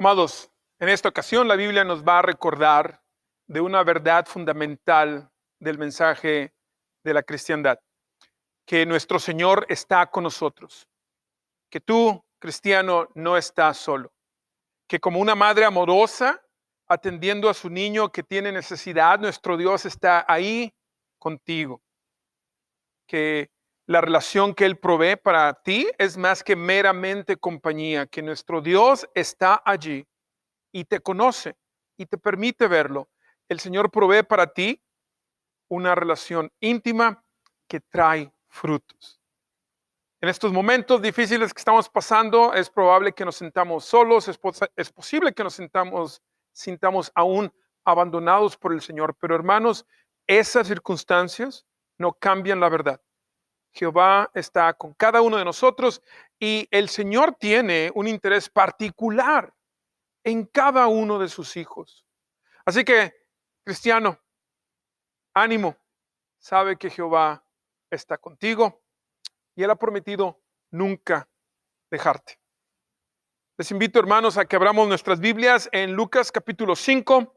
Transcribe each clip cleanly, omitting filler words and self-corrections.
Amados, en esta ocasión la Biblia nos va a recordar de una verdad fundamental del mensaje de la cristiandad, que nuestro Señor está con nosotros, que tú, cristiano, no estás solo, que como una madre amorosa atendiendo a su niño que tiene necesidad, nuestro Dios está ahí contigo, que la relación que Él provee para ti es más que meramente compañía, que nuestro Dios está allí y te conoce y te permite verlo. El Señor provee para ti una relación íntima que trae frutos. En estos momentos difíciles que estamos pasando, es probable que nos sintamos solos, es posible que nos sintamos aún abandonados por el Señor, pero hermanos, esas circunstancias no cambian la verdad. Jehová está con cada uno de nosotros y el Señor tiene un interés particular en cada uno de sus hijos. Así que, cristiano, ánimo, sabe que Jehová está contigo y Él ha prometido nunca dejarte. Les invito, hermanos, a que abramos nuestras Biblias en Lucas capítulo 5.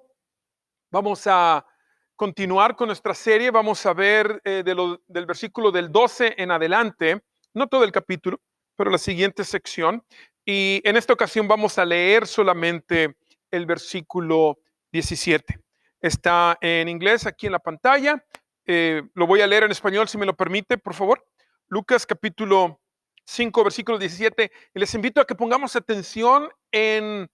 Vamos a continuar con nuestra serie, vamos a ver del versículo del 12 en adelante, no todo el capítulo, pero la siguiente sección. Y en esta ocasión vamos a leer solamente el versículo 17. Está en inglés aquí en la pantalla. Lo voy a leer en español, si me lo permite, por favor. Lucas capítulo 5, versículo 17. Y les invito a que pongamos atención en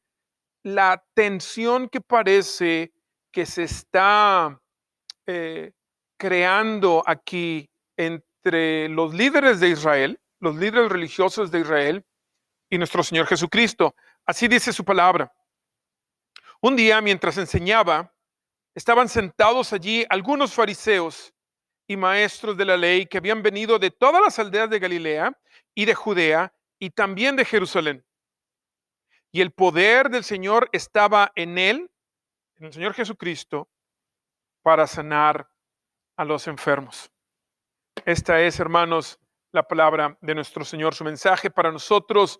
la tensión que parece que se está creando aquí entre los líderes de Israel, los líderes religiosos de Israel y nuestro Señor Jesucristo. Así dice su palabra. Un día, mientras enseñaba, estaban sentados allí algunos fariseos y maestros de la ley que habían venido de todas las aldeas de Galilea y de Judea y también de Jerusalén. Y el poder del Señor estaba en él, en el Señor Jesucristo, para sanar a los enfermos. Esta es, hermanos, la palabra de nuestro Señor, su mensaje para nosotros,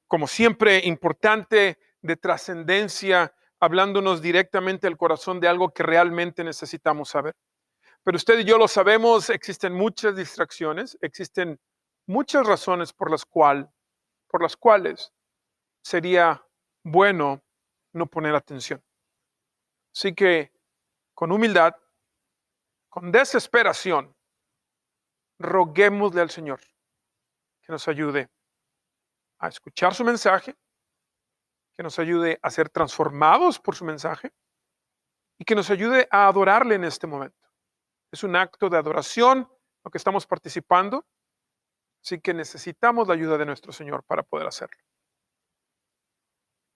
como siempre, importante, de trascendencia, hablándonos directamente al corazón de algo que realmente necesitamos saber. Pero usted y yo lo sabemos, existen muchas distracciones, existen muchas razones por las cuales sería bueno no poner atención. Así que, con humildad, con desesperación, roguémosle al Señor que nos ayude a escuchar su mensaje, que nos ayude a ser transformados por su mensaje y que nos ayude a adorarle en este momento. Es un acto de adoración lo que estamos participando, así que necesitamos la ayuda de nuestro Señor para poder hacerlo.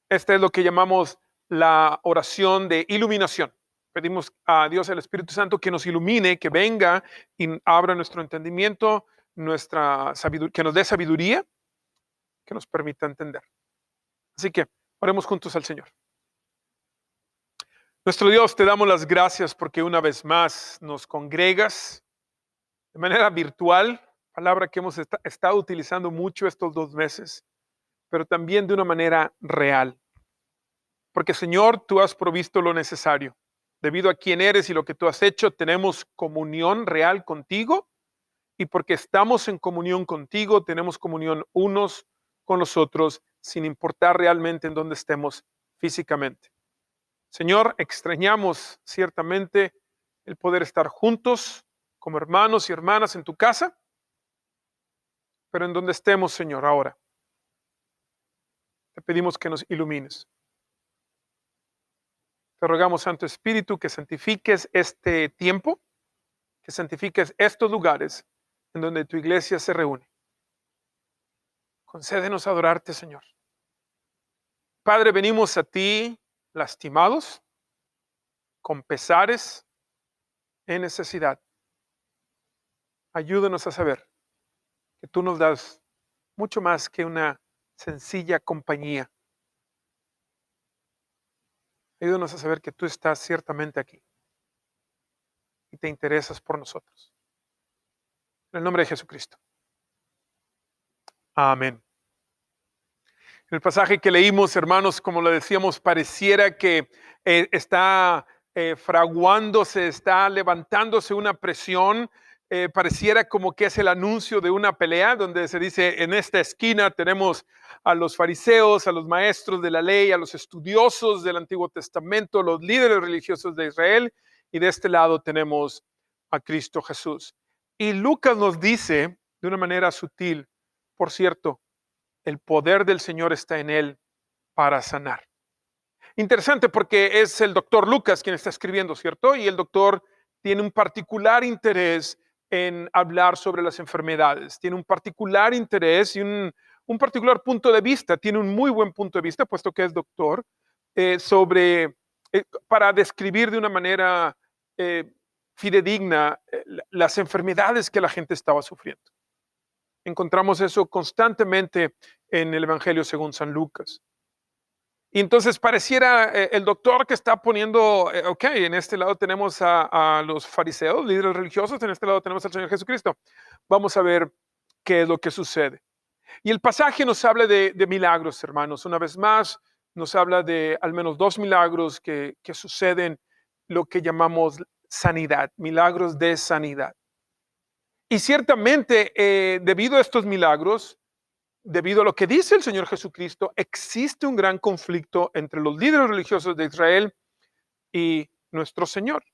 Este es lo que llamamos la oración de iluminación. Pedimos a Dios, el Espíritu Santo, que nos ilumine, que venga y abra nuestro entendimiento, que nos dé sabiduría, que nos permita entender. Así que oremos juntos al Señor. Nuestro Dios, te damos las gracias porque una vez más nos congregas de manera virtual, palabra que hemos estado utilizando mucho estos 2 meses, pero también de una manera real. Porque, Señor, tú has provisto lo necesario. Debido a quién eres y lo que tú has hecho, tenemos comunión real contigo, y porque estamos en comunión contigo, tenemos comunión unos con los otros, sin importar realmente en dónde estemos físicamente. Señor, extrañamos ciertamente el poder estar juntos como hermanos y hermanas en tu casa, pero en donde estemos, Señor, ahora, te pedimos que nos ilumines. Te rogamos, Santo Espíritu, que santifiques este tiempo, que santifiques estos lugares en donde tu iglesia se reúne. Concédenos adorarte, Señor. Padre, venimos a ti lastimados, con pesares, en necesidad. Ayúdanos a saber que tú nos das mucho más que una sencilla compañía. Ayúdanos a saber que tú estás ciertamente aquí y te interesas por nosotros. En el nombre de Jesucristo. Amén. El pasaje que leímos, hermanos, como lo decíamos, pareciera que está fraguándose, está levantándose una presión. Pareciera como que es el anuncio de una pelea donde se dice: en esta esquina tenemos a los fariseos, a los maestros de la ley, a los estudiosos del Antiguo Testamento, los líderes religiosos de Israel, y de este lado tenemos a Cristo Jesús. Y Lucas nos dice de una manera sutil, por cierto, el poder del Señor está en él para sanar. Interesante, porque es el doctor Lucas quien está escribiendo, ¿cierto? Y el doctor tiene un particular interés en hablar sobre las enfermedades. Tiene un particular interés y un particular punto de vista. Tiene un muy buen punto de vista, puesto que es doctor, para describir de una manera fidedigna las enfermedades que la gente estaba sufriendo. Encontramos eso constantemente en el Evangelio según San Lucas. Y entonces pareciera el doctor que está poniendo, ok, en este lado tenemos a los fariseos, líderes religiosos, en este lado tenemos al Señor Jesucristo. Vamos a ver qué es lo que sucede. Y el pasaje nos habla de milagros, hermanos. Una vez más, nos habla de al menos 2 milagros que suceden, lo que llamamos sanidad, milagros de sanidad. Y ciertamente, debido a estos milagros, debido a lo que dice el Señor Jesucristo, existe un gran conflicto entre los líderes religiosos de Israel y nuestro Señor.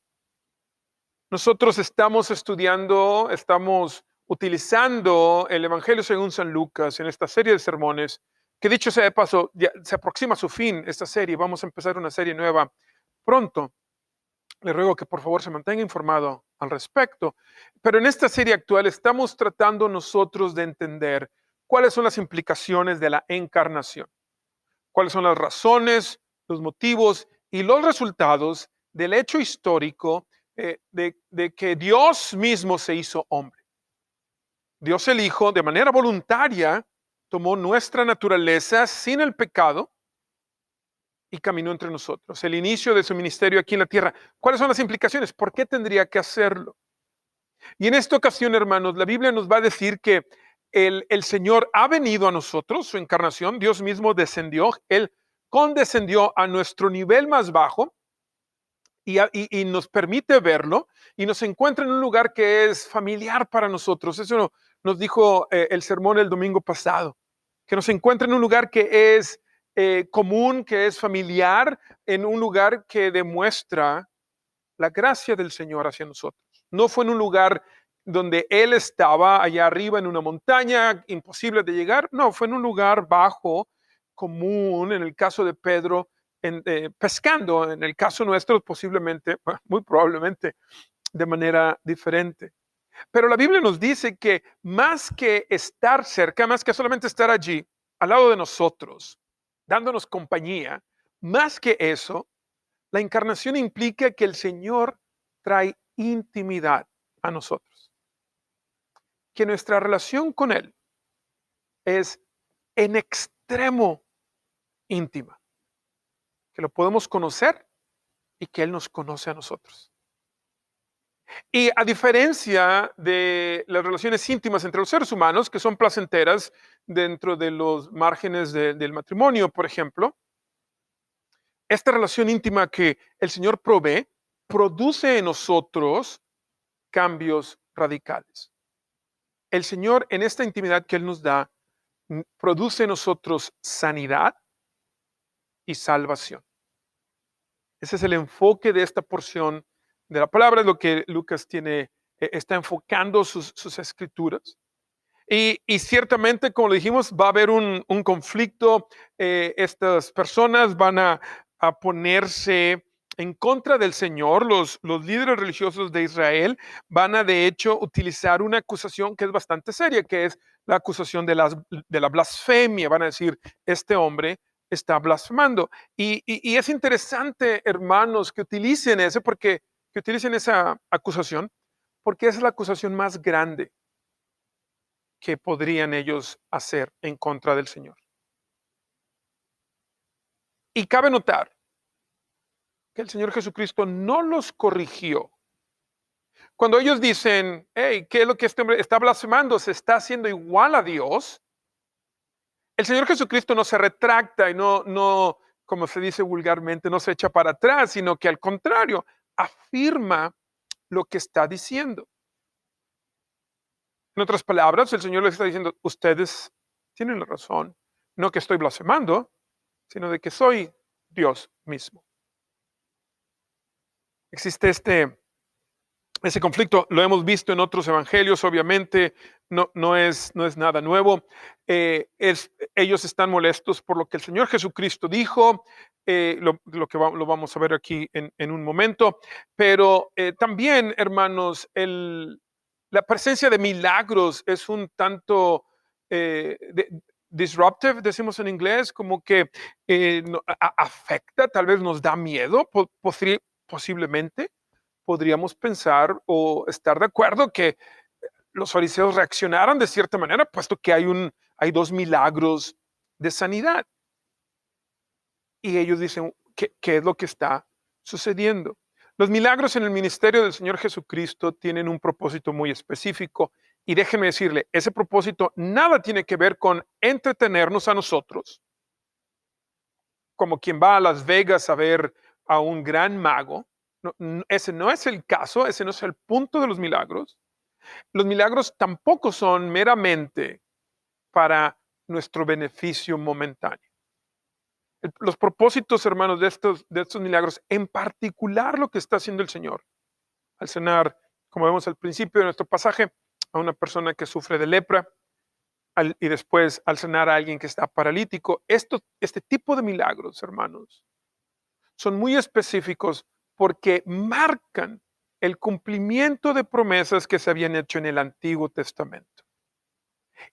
Nosotros estamos estudiando, estamos utilizando el Evangelio según San Lucas en esta serie de sermones, que dicho sea de paso, ya se aproxima a su fin esta serie. Vamos a empezar una serie nueva pronto. Le ruego que por favor se mantenga informado al respecto. Pero en esta serie actual estamos tratando nosotros de entender cuáles son las implicaciones de la encarnación, cuáles son las razones, los motivos y los resultados del hecho histórico de que Dios mismo se hizo hombre. Dios el Hijo, de manera voluntaria, tomó nuestra naturaleza sin el pecado y caminó entre nosotros. El inicio de su ministerio aquí en la tierra. ¿Cuáles son las implicaciones? ¿Por qué tendría que hacerlo? Y en esta ocasión, hermanos, la Biblia nos va a decir que el Señor ha venido a nosotros, su encarnación, Dios mismo descendió, Él condescendió a nuestro nivel más bajo y nos permite verlo y nos encuentra en un lugar que es familiar para nosotros. Eso nos dijo el sermón el domingo pasado, que nos encuentra en un lugar que es común, que es familiar, en un lugar que demuestra la gracia del Señor hacia nosotros. No fue en un lugar donde Él estaba allá arriba en una montaña, imposible de llegar. No, fue en un lugar bajo, común, en el caso de Pedro, pescando. En el caso nuestro, posiblemente, muy probablemente, de manera diferente. Pero la Biblia nos dice que más que estar cerca, más que solamente estar allí, al lado de nosotros, dándonos compañía, más que eso, la encarnación implica que el Señor trae intimidad a nosotros, que nuestra relación con Él es en extremo íntima, que lo podemos conocer y que Él nos conoce a nosotros. Y a diferencia de las relaciones íntimas entre los seres humanos, que son placenteras dentro de los márgenes del matrimonio, por ejemplo, esta relación íntima que el Señor provee produce en nosotros cambios radicales. El Señor, en esta intimidad que Él nos da, produce en nosotros sanidad y salvación. Ese es el enfoque de esta porción de la palabra, es lo que Lucas está enfocando sus escrituras. Y ciertamente, como lo dijimos, va a haber un conflicto. Estas personas van a ponerse en contra del Señor. Los líderes religiosos de Israel van a, de hecho, utilizar una acusación que es bastante seria, que es la acusación de la blasfemia. Van a decir: este hombre está blasfemando. Y es interesante, hermanos, que utilicen esa acusación, porque es la acusación más grande que podrían ellos hacer en contra del Señor. Y cabe notar que el Señor Jesucristo no los corrigió. Cuando ellos dicen: hey, ¿qué es lo que este hombre está blasfemando? Se está haciendo igual a Dios. El Señor Jesucristo no se retracta y no, como se dice vulgarmente, no se echa para atrás, sino que al contrario, afirma lo que está diciendo. En otras palabras, el Señor les está diciendo, ustedes tienen la razón, no que estoy blasfemando, sino de que soy Dios mismo. Existe ese conflicto, lo hemos visto en otros evangelios, obviamente, no es nada nuevo. Ellos están molestos por lo que el Señor Jesucristo dijo, lo vamos a ver aquí en un momento, pero también, hermanos, la presencia de milagros es un tanto disruptive, decimos en inglés, como que afecta, tal vez nos da miedo, posiblemente podríamos pensar o estar de acuerdo que los fariseos reaccionaran de cierta manera, puesto que hay dos milagros de sanidad. Y ellos dicen, ¿qué es lo que está sucediendo? Los milagros en el ministerio del Señor Jesucristo tienen un propósito muy específico. Y déjeme decirle, ese propósito nada tiene que ver con entretenernos a nosotros, como quien va a Las Vegas a ver a un gran mago. Ese no es el caso, ese no es el punto de los milagros. Los milagros tampoco son meramente para nuestro beneficio momentáneo. Los propósitos, hermanos, de estos milagros, en particular lo que está haciendo el Señor, al sanar, como vemos al principio de nuestro pasaje, a una persona que sufre de lepra, y después al sanar a alguien que está paralítico. Este tipo de milagros, hermanos, son muy específicos porque marcan el cumplimiento de promesas que se habían hecho en el Antiguo Testamento.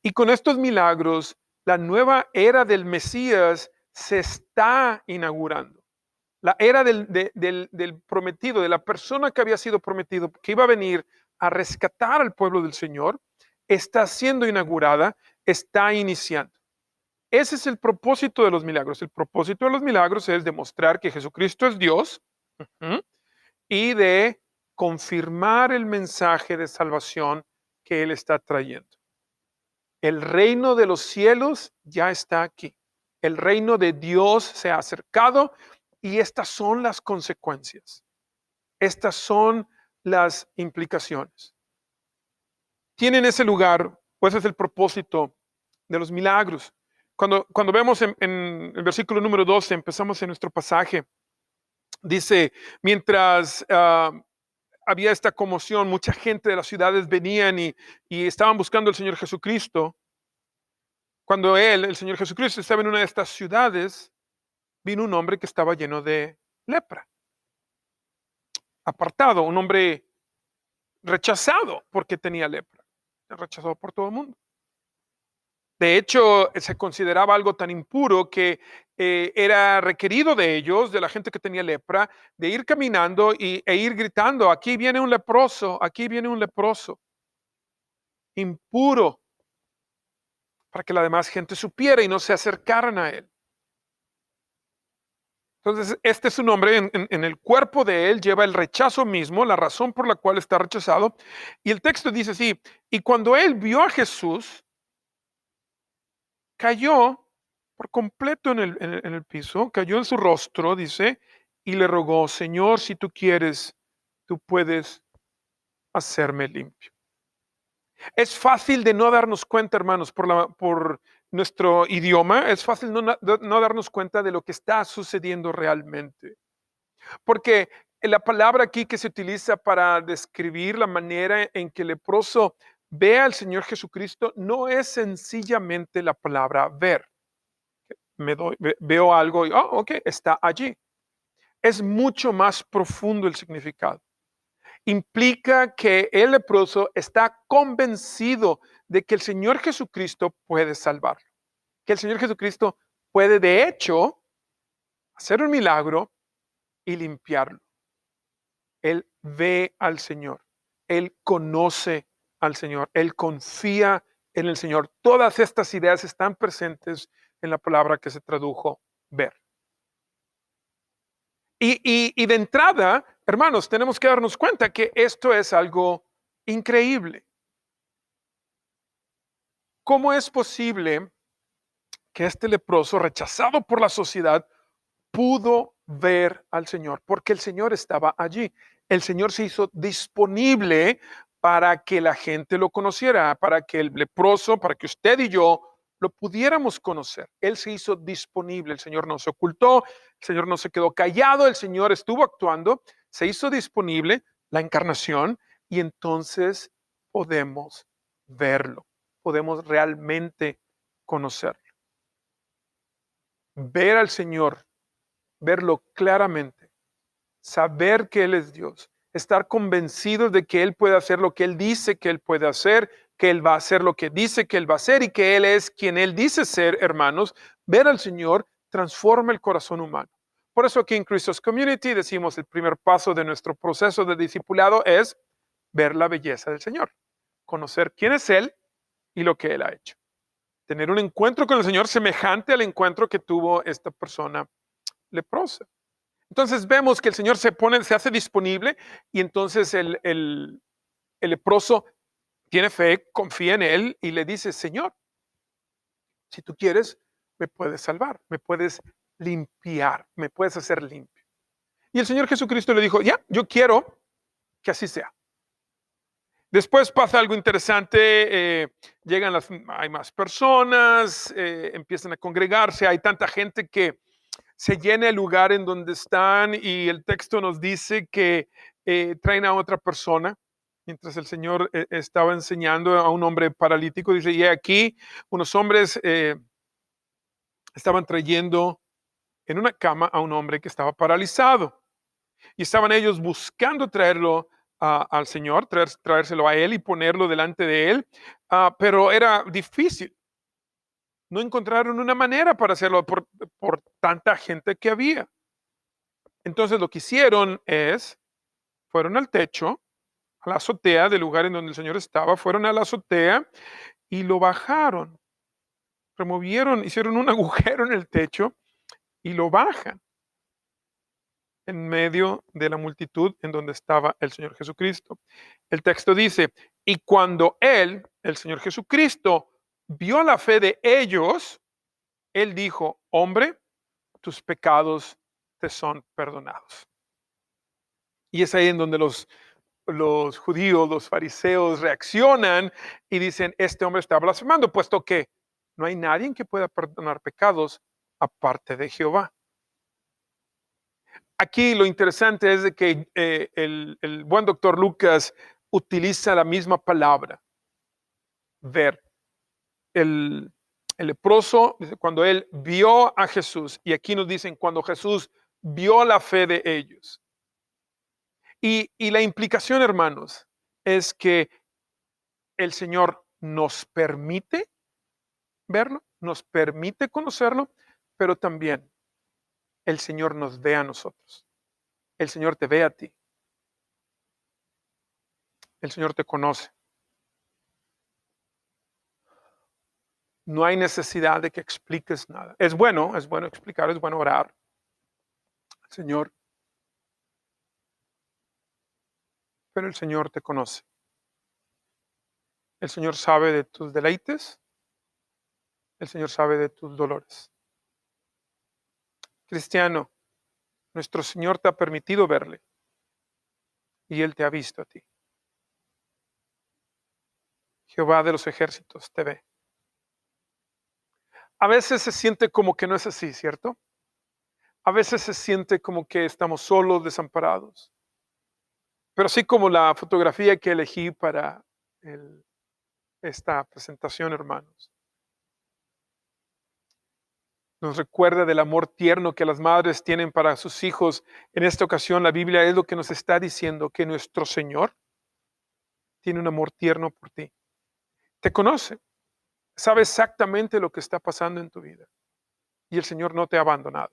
Y con estos milagros, la nueva era del Mesías se está inaugurando. La era del prometido, de la persona que había sido prometido, que iba a venir a rescatar al pueblo del Señor, está siendo inaugurada, está iniciando. Ese es el propósito de los milagros. El propósito de los milagros es demostrar que Jesucristo es Dios, uh-huh, y de confirmar el mensaje de salvación que Él está trayendo. El reino de los cielos ya está aquí. El reino de Dios se ha acercado y estas son las consecuencias. Estas son las implicaciones. Tienen ese lugar, pues es el propósito de los milagros. Cuando vemos en el versículo número 12, empezamos en nuestro pasaje, dice, mientras había esta conmoción, mucha gente de las ciudades venían y estaban buscando al Señor Jesucristo. Cuando el Señor Jesucristo, estaba en una de estas ciudades, vino un hombre que estaba lleno de lepra, apartado, un hombre rechazado porque tenía lepra, rechazado por todo el mundo. De hecho, se consideraba algo tan impuro que era requerido de ellos, de la gente que tenía lepra, de ir caminando e ir gritando, aquí viene un leproso, aquí viene un leproso. Impuro, para que la demás gente supiera y no se acercaran a él. Entonces, este es un hombre, en el cuerpo de él lleva el rechazo mismo, la razón por la cual está rechazado. Y el texto dice así, y cuando él vio a Jesús, cayó por completo en el piso, cayó en su rostro, dice, y le rogó, Señor, si tú quieres, tú puedes hacerme limpio. Es fácil de no darnos cuenta, hermanos, por nuestro idioma, es fácil no darnos cuenta de lo que está sucediendo realmente. Porque la palabra aquí que se utiliza para describir la manera en que el leproso ve al Señor Jesucristo no es sencillamente la palabra ver. Veo algo y, ok, está allí. Es mucho más profundo el significado. Implica que el leproso está convencido de que el Señor Jesucristo puede salvarlo. Que el Señor Jesucristo puede, de hecho, hacer un milagro y limpiarlo. Él ve al Señor. Él conoce al Señor. Él confía en el Señor. Todas estas ideas están presentes en la palabra que se tradujo ver. Y de entrada, hermanos, tenemos que darnos cuenta que esto es algo increíble. ¿Cómo es posible que este leproso, rechazado por la sociedad, pudo ver al Señor, porque el Señor estaba allí. El Señor se hizo disponible para que la gente lo conociera, para que el leproso, para que usted y yo lo pudiéramos conocer. Él se hizo disponible, el Señor no se ocultó, el Señor no se quedó callado, el Señor estuvo actuando, se hizo disponible la encarnación y entonces podemos verlo, podemos realmente conocerlo. Ver al Señor, verlo claramente, saber que Él es Dios, estar convencidos de que Él puede hacer lo que Él dice que Él puede hacer, que Él va a hacer lo que dice que Él va a hacer y que Él es quien Él dice ser, hermanos. Ver al Señor transforma el corazón humano. Por eso aquí en Christos Community decimos el primer paso de nuestro proceso de discipulado es ver la belleza del Señor, conocer quién es Él y lo que Él ha hecho. Tener un encuentro con el Señor semejante al encuentro que tuvo esta persona leprosa. Entonces vemos que el Señor se hace disponible y entonces el leproso tiene fe, confía en Él y le dice, Señor, si tú quieres, me puedes salvar, me puedes limpiar, me puedes hacer limpio. Y el Señor Jesucristo le dijo, ya, yo quiero que así sea. Después pasa algo interesante, hay más personas, empiezan a congregarse, hay tanta gente que se llena el lugar en donde están y el texto nos dice que traen a otra persona. Mientras el Señor estaba enseñando a un hombre paralítico, dice, y aquí unos hombres estaban trayendo en una cama a un hombre que estaba paralizado. Y estaban ellos buscando traerlo al Señor, traérselo a Él y ponerlo delante de Él, pero era difícil. No encontraron una manera para hacerlo por tanta gente que había. Entonces lo que hicieron fueron al techo, a la azotea del lugar en donde el Señor estaba, fueron a la azotea y lo bajaron, removieron, hicieron un agujero en el techo y lo bajan en medio de la multitud en donde estaba el Señor Jesucristo. El texto dice, y cuando Él, el Señor Jesucristo, vio la fe de ellos, Él dijo, hombre, tus pecados te son perdonados. Y es ahí en donde los judíos, los fariseos reaccionan y dicen, este hombre está blasfemando, puesto que no hay nadie que pueda perdonar pecados aparte de Jehová. Aquí lo interesante es de que el buen doctor Lucas utiliza la misma palabra, ver. El leproso, dice, cuando él vio a Jesús, y aquí nos dicen, cuando Jesús vio la fe de ellos. Y la implicación, hermanos, es que el Señor nos permite verlo, nos permite conocerlo, pero también el Señor nos ve a nosotros. El Señor te ve a ti. El Señor te conoce. No hay necesidad de que expliques nada. Es bueno explicar, es bueno orar. Señor, pero el Señor te conoce. El Señor sabe de tus deleites, el Señor sabe de tus dolores. Cristiano, nuestro Señor te ha permitido verle y Él te ha visto a ti. Jehová de los ejércitos te ve. A veces se siente como que no es así, ¿cierto? A veces se siente como que estamos solos, desamparados. Pero así como la fotografía que elegí para esta presentación, hermanos, nos recuerda del amor tierno que las madres tienen para sus hijos. En esta ocasión, la Biblia es lo que nos está diciendo, que nuestro Señor tiene un amor tierno por ti. Te conoce, sabe exactamente lo que está pasando en tu vida. Y el Señor no te ha abandonado.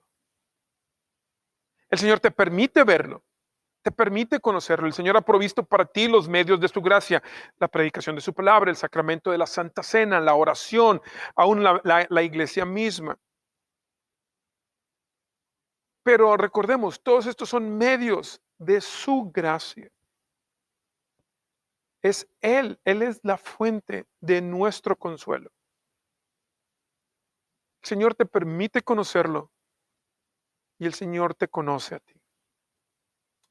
El Señor te permite verlo, te permite conocerlo. El Señor ha provisto para ti los medios de su gracia, la predicación de su palabra, el sacramento de la Santa Cena, la oración, aún la iglesia misma. Pero recordemos, todos estos son medios de su gracia. Es Él es la fuente de nuestro consuelo. El Señor te permite conocerlo y el Señor te conoce a ti. El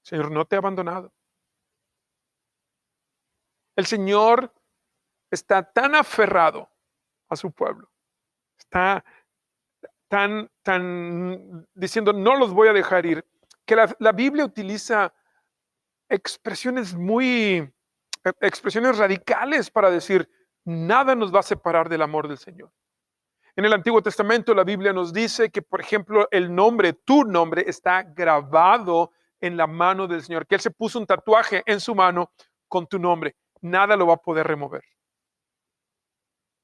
Señor no te ha abandonado. El Señor está tan aferrado a su pueblo. Está tan diciendo, no los voy a dejar ir, que la Biblia utiliza expresiones radicales para decir, nada nos va a separar del amor del Señor. En el Antiguo Testamento la Biblia nos dice que, por ejemplo, tu nombre, está grabado en la mano del Señor, que Él se puso un tatuaje en su mano con tu nombre. Nada lo va a poder remover.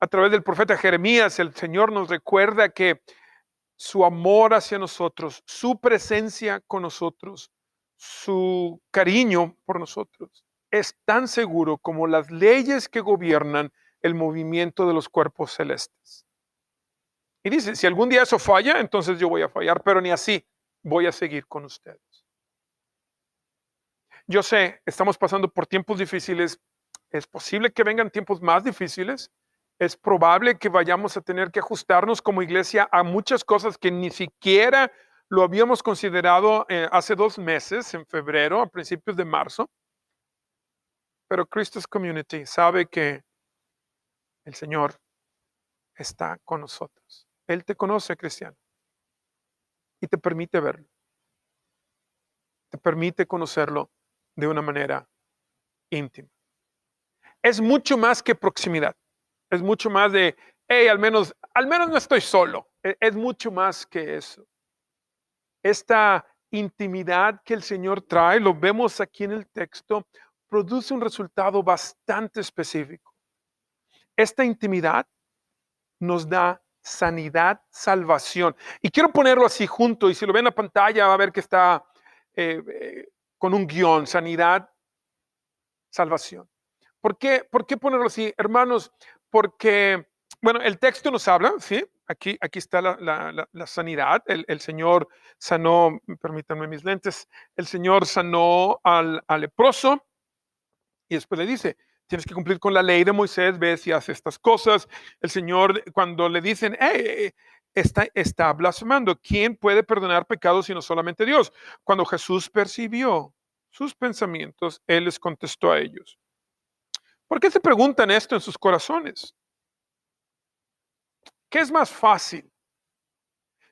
A través del profeta Jeremías, el Señor nos recuerda que su amor hacia nosotros, su presencia con nosotros, su cariño por nosotros, es tan seguro como las leyes que gobiernan el movimiento de los cuerpos celestes. Y dice, si algún día eso falla, entonces yo voy a fallar, pero ni así voy a seguir con ustedes. Yo sé, estamos pasando por tiempos difíciles. Es posible que vengan tiempos más difíciles. Es probable que vayamos a tener que ajustarnos como iglesia a muchas cosas que ni siquiera lo habíamos considerado hace 2 meses, en febrero, a principios de marzo. Pero Christus Community sabe que el Señor está con nosotros. Él te conoce, cristiano, y te permite verlo. Te permite conocerlo de una manera íntima. Es mucho más que proximidad. Es mucho más de, hey, al menos no estoy solo. Es mucho más que eso. Esta intimidad que el Señor trae, lo vemos aquí en el texto, produce un resultado bastante específico. Esta intimidad nos da sanidad, salvación. Y quiero ponerlo así junto, y si lo ven en la pantalla va a ver que está con un guión, sanidad, salvación. ¿Por qué ponerlo así, hermanos? Porque, bueno, el texto nos habla, ¿sí? Aquí está la sanidad. El Señor sanó, permítanme mis lentes, el Señor sanó al leproso y después le dice, tienes que cumplir con la ley de Moisés, ves y haces estas cosas. El Señor, cuando le dicen, está blasfemando, ¿quién puede perdonar pecados sino solamente Dios? Cuando Jesús percibió sus pensamientos, Él les contestó a ellos. ¿Por qué se preguntan esto en sus corazones? ¿Qué es más fácil?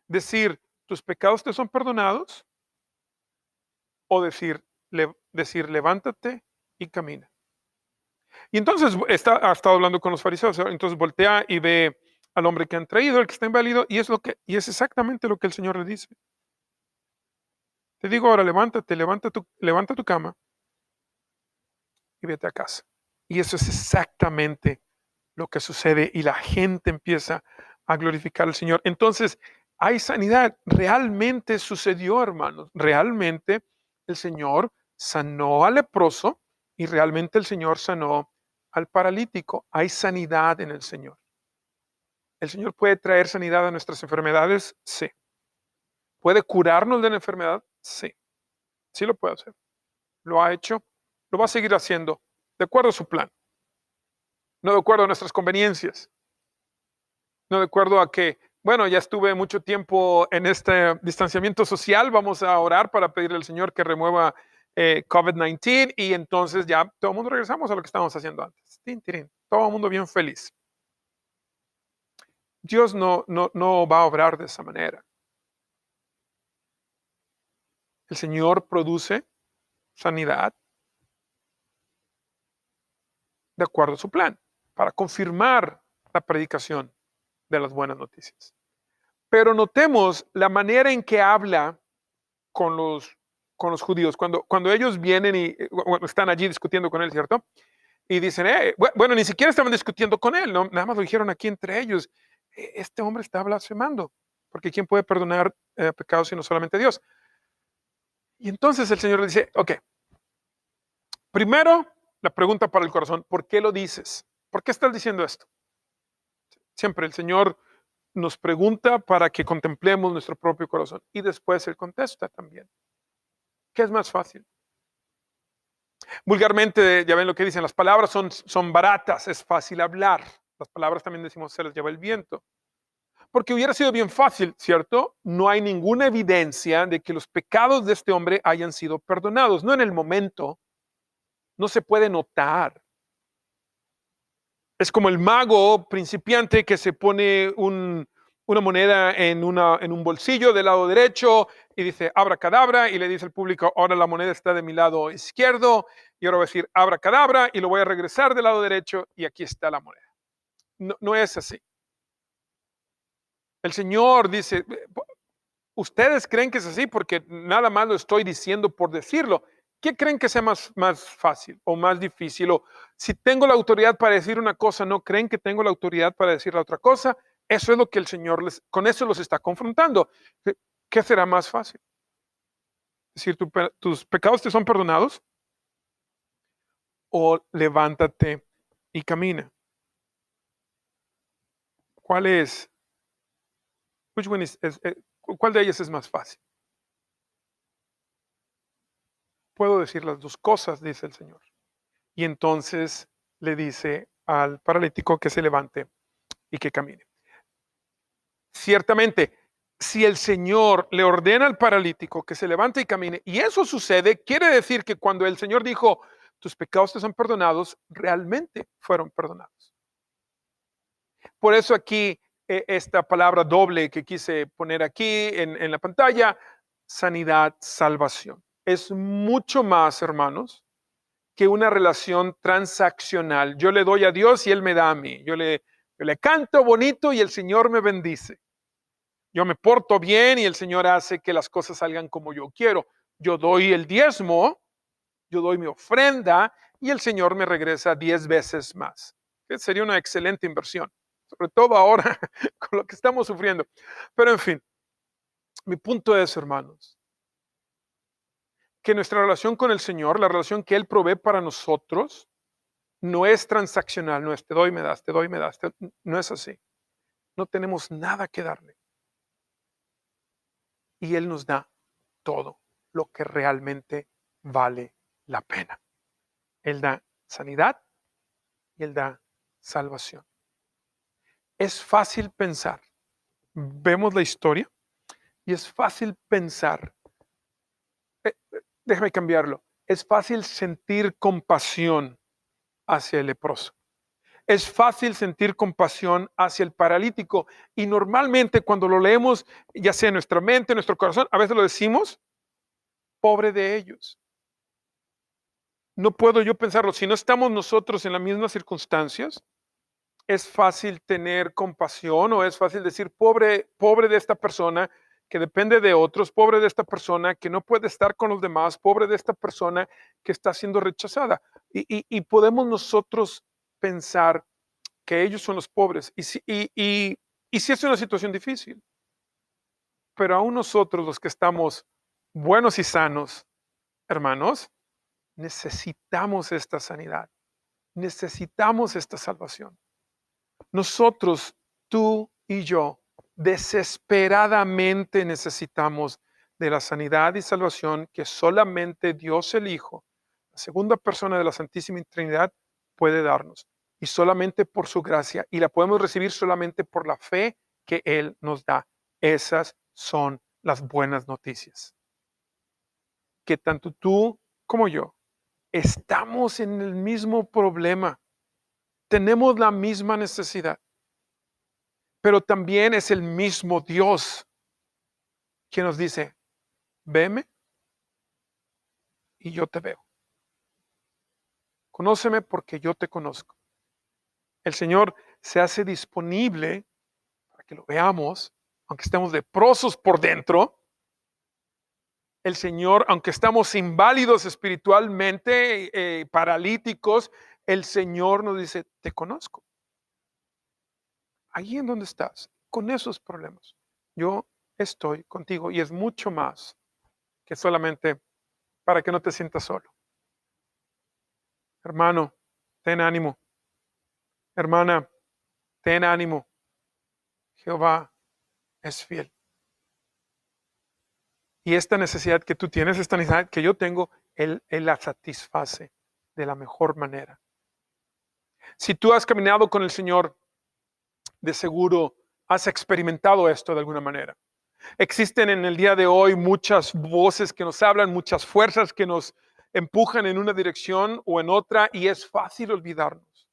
¿Decir, tus pecados te son perdonados? ¿O decir, levántate y camina? Y entonces ha estado hablando con los fariseos, entonces voltea y ve al hombre que han traído, el que está inválido, y es exactamente lo que el Señor le dice. Te digo ahora, levántate, levanta tu cama y vete a casa. Y eso es exactamente lo que sucede y la gente empieza a glorificar al Señor. Entonces, hay sanidad. Realmente sucedió, hermanos. Realmente el Señor sanó al leproso y realmente el Señor sanó al paralítico. Hay sanidad en el Señor. ¿El Señor puede traer sanidad a nuestras enfermedades? Sí. ¿Puede curarnos de la enfermedad? Sí. Sí lo puede hacer. Lo ha hecho. Lo va a seguir haciendo de acuerdo a su plan. No de acuerdo a nuestras conveniencias. No de acuerdo a que, bueno, ya estuve mucho tiempo en este distanciamiento social, vamos a orar para pedirle al Señor que remueva COVID-19 y entonces ya todo el mundo regresamos a lo que estábamos haciendo antes. Tin, tirín, todo el mundo bien feliz. Dios no va a obrar de esa manera. El Señor produce sanidad de acuerdo a su plan, para confirmar la predicación de las buenas noticias. Pero notemos la manera en que habla con los judíos. Cuando ellos vienen y bueno, están allí discutiendo con él, ¿cierto? Y dicen, bueno, ni siquiera estaban discutiendo con él, ¿no? Nada más lo dijeron aquí entre ellos. Este hombre está blasfemando, porque ¿quién puede perdonar pecados sino solamente Dios? Y entonces el Señor le dice, ok, primero la pregunta para el corazón, ¿por qué lo dices? ¿Por qué estás diciendo esto? Siempre el Señor nos pregunta para que contemplemos nuestro propio corazón y después Él contesta también. ¿Qué es más fácil? Vulgarmente, ya ven lo que dicen, las palabras son baratas, es fácil hablar. Las palabras también decimos, se las lleva el viento. Porque hubiera sido bien fácil, ¿cierto? No hay ninguna evidencia de que los pecados de este hombre hayan sido perdonados. No en el momento, no se puede notar. Es como el mago principiante que se pone una moneda en un bolsillo del lado derecho y dice abracadabra y le dice al público, ahora la moneda está de mi lado izquierdo y ahora voy a decir abracadabra y lo voy a regresar del lado derecho y aquí está la moneda. No, no es así. El Señor dice, ustedes creen que es así porque nada más lo estoy diciendo por decirlo. ¿Qué creen que sea más fácil o más difícil? O si tengo la autoridad para decir una cosa, ¿no creen que tengo la autoridad para decir la otra cosa? Eso es lo que el Señor con eso los está confrontando. ¿Qué será más fácil? Es decir, tus pecados te son perdonados o levántate y camina. ¿Cuál es? ¿Cuál de ellas es más fácil? Puedo decir las dos cosas, dice el Señor. Y entonces le dice al paralítico que se levante y que camine. Ciertamente, si el Señor le ordena al paralítico que se levante y camine, y eso sucede, quiere decir que cuando el Señor dijo, tus pecados te son perdonados, realmente fueron perdonados. Por eso aquí, esta palabra doble que quise poner aquí en la pantalla, sanidad, salvación. Es mucho más, hermanos, que una relación transaccional. Yo le doy a Dios y Él me da a mí. Yo le canto bonito y el Señor me bendice. Yo me porto bien y el Señor hace que las cosas salgan como yo quiero. Yo doy el diezmo, yo doy mi ofrenda y el Señor me regresa 10 veces más. Sería una excelente inversión, sobre todo ahora con lo que estamos sufriendo. Pero en fin, mi punto es, hermanos, que nuestra relación con el Señor, la relación que Él provee para nosotros, no es transaccional, no es te doy, me das, te doy, me das. No es así. No tenemos nada que darle. Y Él nos da todo lo que realmente vale la pena. Él da sanidad y Él da salvación. Es fácil pensar. Vemos la historia y es fácil pensar. Déjame cambiarlo. Es fácil sentir compasión hacia el leproso. Es fácil sentir compasión hacia el paralítico y normalmente cuando lo leemos, ya sea en nuestra mente, en nuestro corazón, a veces lo decimos, pobre de ellos. No puedo yo pensarlo. Si no estamos nosotros en las mismas circunstancias, es fácil tener compasión o es fácil decir, pobre, pobre de esta persona que depende de otros, pobre de esta persona que no puede estar con los demás, pobre de esta persona que está siendo rechazada. Y podemos nosotros pensar que ellos son los pobres. Y sí es una situación difícil, pero aún nosotros los que estamos buenos y sanos, hermanos, necesitamos esta sanidad, necesitamos esta salvación. Nosotros, tú y yo, desesperadamente necesitamos de la sanidad y salvación que solamente Dios el Hijo, la segunda persona de la Santísima Trinidad, puede darnos. Y solamente por su gracia. Y la podemos recibir solamente por la fe que Él nos da. Esas son las buenas noticias. Que tanto tú como yo estamos en el mismo problema. Tenemos la misma necesidad. Pero también es el mismo Dios quien nos dice, veme y yo te veo. Conóceme porque yo te conozco. El Señor se hace disponible para que lo veamos, aunque estemos leprosos por dentro. El Señor, aunque estamos inválidos espiritualmente, paralíticos, el Señor nos dice, te conozco. Allí en donde estás, con esos problemas, yo estoy contigo y es mucho más que solamente para que no te sientas solo. Hermano, ten ánimo. Hermana, ten ánimo. Jehová es fiel. Y esta necesidad que tú tienes, esta necesidad que yo tengo, Él la satisface de la mejor manera. Si tú has caminado con el Señor, de seguro has experimentado esto de alguna manera. Existen en el día de hoy muchas voces que nos hablan, muchas fuerzas que nos empujan en una dirección o en otra y es fácil olvidarnos.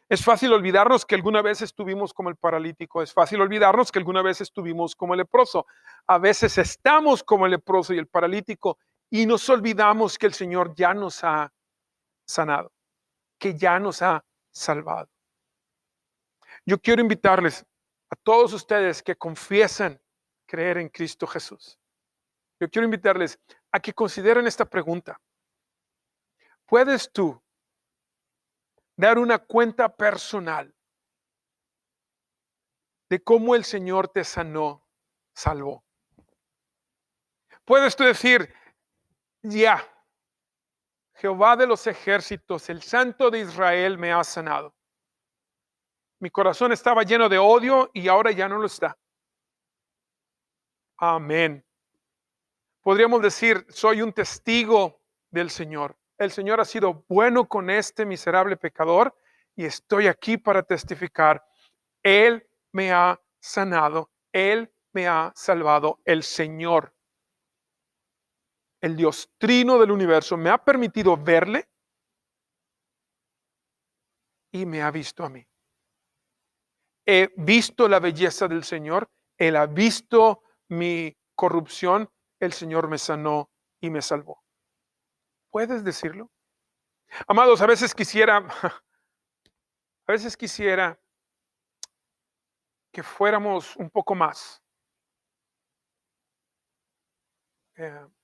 Es fácil olvidarnos que alguna vez estuvimos como el paralítico, es fácil olvidarnos que alguna vez estuvimos como el leproso. A veces estamos como el leproso y el paralítico y nos olvidamos que el Señor ya nos ha sanado, que ya nos ha salvado. Yo quiero invitarles a todos ustedes que confiesan creer en Cristo Jesús. Yo quiero invitarles a que consideren esta pregunta. ¿Puedes tú dar una cuenta personal de cómo el Señor te sanó, salvó? Puedes tú decir, ya, Jehová de los ejércitos, el Santo de Israel me ha sanado. Mi corazón estaba lleno de odio y ahora ya no lo está. Amén. Podríamos decir, soy un testigo del Señor. El Señor ha sido bueno con este miserable pecador y estoy aquí para testificar. Él me ha sanado, Él me ha salvado. El Señor, el Dios trino del universo, me ha permitido verle y me ha visto a mí. He visto la belleza del Señor, Él ha visto mi corrupción, el Señor me sanó y me salvó. ¿Puedes decirlo? Amados, a veces quisiera que fuéramos un poco más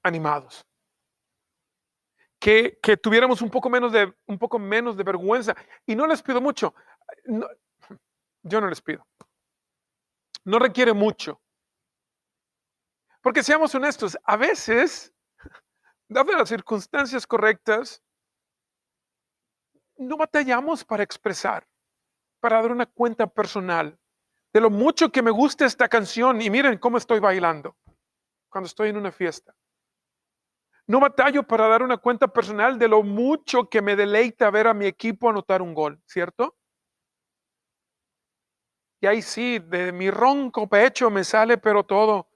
animados, que tuviéramos un poco menos de vergüenza. Y no les pido mucho, no, yo no les pido, no requiere mucho. Porque seamos honestos, a veces, dadas las circunstancias correctas, no batallamos para expresar, para dar una cuenta personal de lo mucho que me gusta esta canción y miren cómo estoy bailando cuando estoy en una fiesta. No batallo para dar una cuenta personal de lo mucho que me deleita ver a mi equipo anotar un gol, ¿cierto? Y ahí sí, de mi ronco pecho me sale pero todo,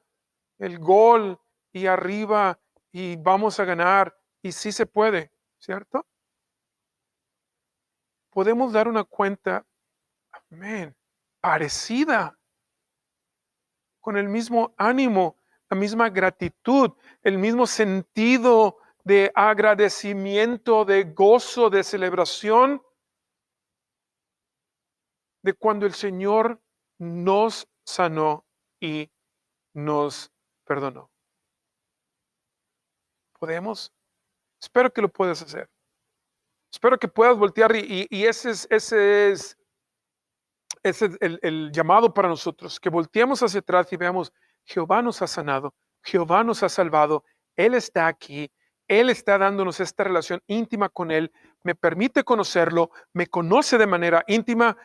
el gol y arriba y vamos a ganar y sí se puede, ¿cierto? Podemos dar una cuenta, amén, parecida, con el mismo ánimo, la misma gratitud, el mismo sentido de agradecimiento, de gozo, de celebración, de cuando el Señor nos sanó y nos perdonó. ¿Podemos? Espero que lo puedas hacer. Espero que puedas voltear y ese es el llamado para nosotros, que volteemos hacia atrás y veamos, Jehová nos ha sanado, Jehová nos ha salvado, Él está aquí, Él está dándonos esta relación íntima con Él, me permite conocerlo, me conoce de manera íntima,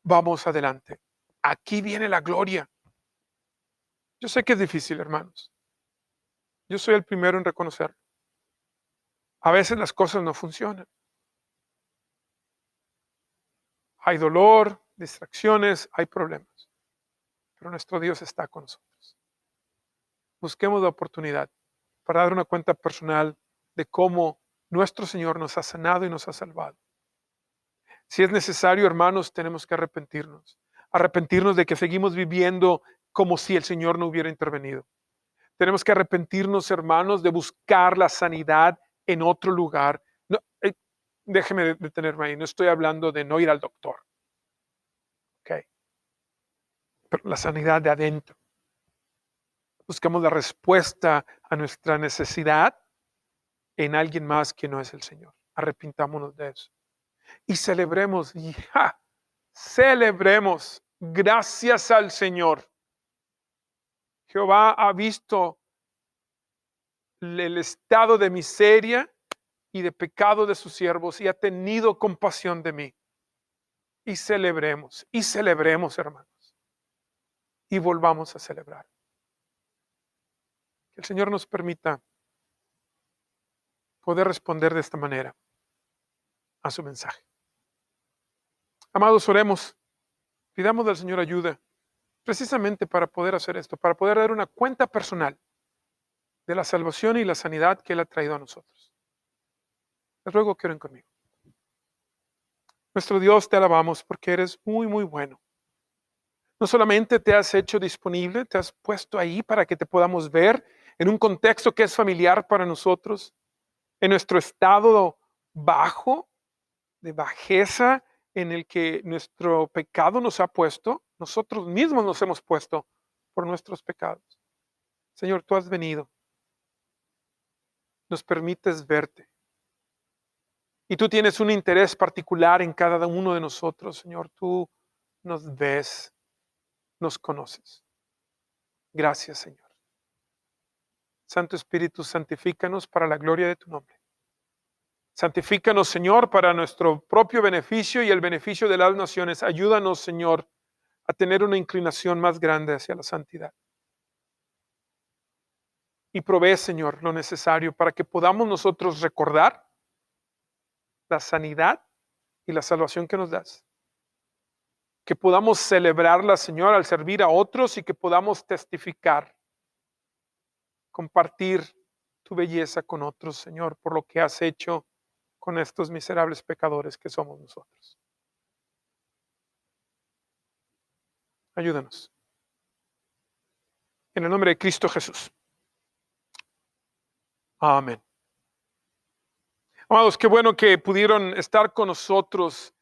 vamos adelante. Aquí viene la gloria. Yo sé que es difícil, hermanos. Yo soy el primero en reconocerlo. A veces las cosas no funcionan. Hay dolor, distracciones, hay problemas. Pero nuestro Dios está con nosotros. Busquemos la oportunidad para dar una cuenta personal de cómo nuestro Señor nos ha sanado y nos ha salvado. Si es necesario, hermanos, tenemos que arrepentirnos. Arrepentirnos de que seguimos viviendo como si el Señor no hubiera intervenido. Tenemos que arrepentirnos, hermanos, de buscar la sanidad en otro lugar. No, déjeme detenerme ahí. No estoy hablando de no ir al doctor. ¿Ok? Pero la sanidad de adentro. Buscamos la respuesta a nuestra necesidad en alguien más que no es el Señor. Arrepintámonos de eso. Y celebremos, ya, celebremos, gracias al Señor. Jehová ha visto el estado de miseria y de pecado de sus siervos y ha tenido compasión de mí. Y celebremos, hermanos. Y volvamos a celebrar. Que el Señor nos permita poder responder de esta manera a su mensaje. Amados, oremos. Pidamos al Señor ayuda. precisamente para poder hacer esto, para poder dar una cuenta personal de la salvación y la sanidad que Él ha traído a nosotros. Les ruego que oren conmigo. Nuestro Dios, te alabamos porque eres muy, muy bueno. No solamente te has hecho disponible, te has puesto ahí para que te podamos ver en un contexto que es familiar para nosotros, en nuestro estado bajo, de bajeza en el que nuestro pecado nos ha puesto, nosotros mismos nos hemos puesto por nuestros pecados. Señor, tú has venido, nos permites verte. Y tú tienes un interés particular en cada uno de nosotros, Señor. Tú nos ves, nos conoces. Gracias, Señor. Santo Espíritu, santifícanos para la gloria de tu nombre. Santifícanos, Señor, para nuestro propio beneficio y el beneficio de las naciones. Ayúdanos, Señor, a tener una inclinación más grande hacia la santidad. Y provee, Señor, lo necesario para que podamos nosotros recordar la sanidad y la salvación que nos das. Que podamos celebrarla, Señor, al servir a otros y que podamos testificar, compartir tu belleza con otros, Señor, por lo que has hecho con estos miserables pecadores que somos nosotros. Ayúdanos. En el nombre de Cristo Jesús. Amén. Amados, qué bueno que pudieron estar con nosotros.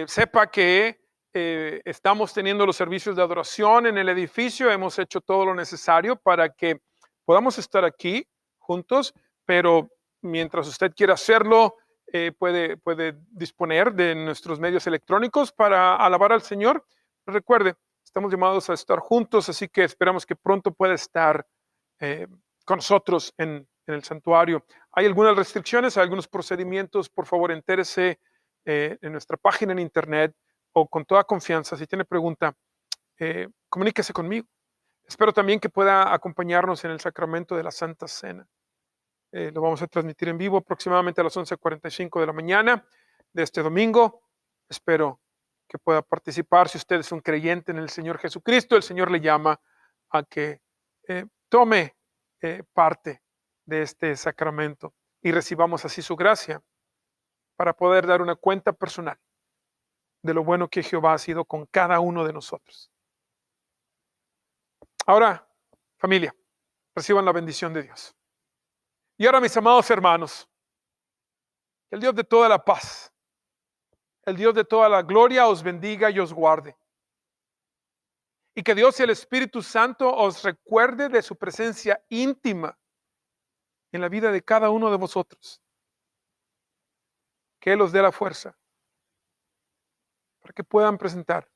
Sepa que estamos teniendo los servicios de adoración en el edificio. Hemos hecho todo lo necesario para que podamos estar aquí juntos, pero mientras usted quiera hacerlo, puede disponer de nuestros medios electrónicos para alabar al Señor. Recuerde, estamos llamados a estar juntos, así que esperamos que pronto pueda estar con nosotros en el santuario. Hay algunas restricciones, hay algunos procedimientos. Por favor, entérese en nuestra página en internet o con toda confianza. Si tiene pregunta, comuníquese conmigo. Espero también que pueda acompañarnos en el sacramento de la Santa Cena. Lo vamos a transmitir en vivo aproximadamente a las 11:45 de la mañana de este domingo. Espero que pueda participar. Si usted es un creyente en el Señor Jesucristo, el Señor le llama a que tome parte de este sacramento y recibamos así su gracia para poder dar una cuenta personal de lo bueno que Jehová ha sido con cada uno de nosotros. Ahora, familia, reciban la bendición de Dios. Y ahora, mis amados hermanos, el Dios de toda la paz, el Dios de toda la gloria os bendiga y os guarde. Y que Dios y el Espíritu Santo os recuerde de su presencia íntima en la vida de cada uno de vosotros. Que Él os dé la fuerza para que puedan presentar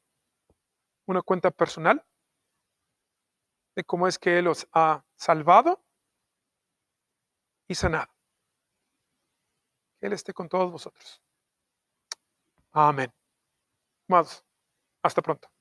una cuenta personal de cómo es que Él os ha salvado y sanado. Que Él esté con todos vosotros. Amén. Amados, hasta pronto.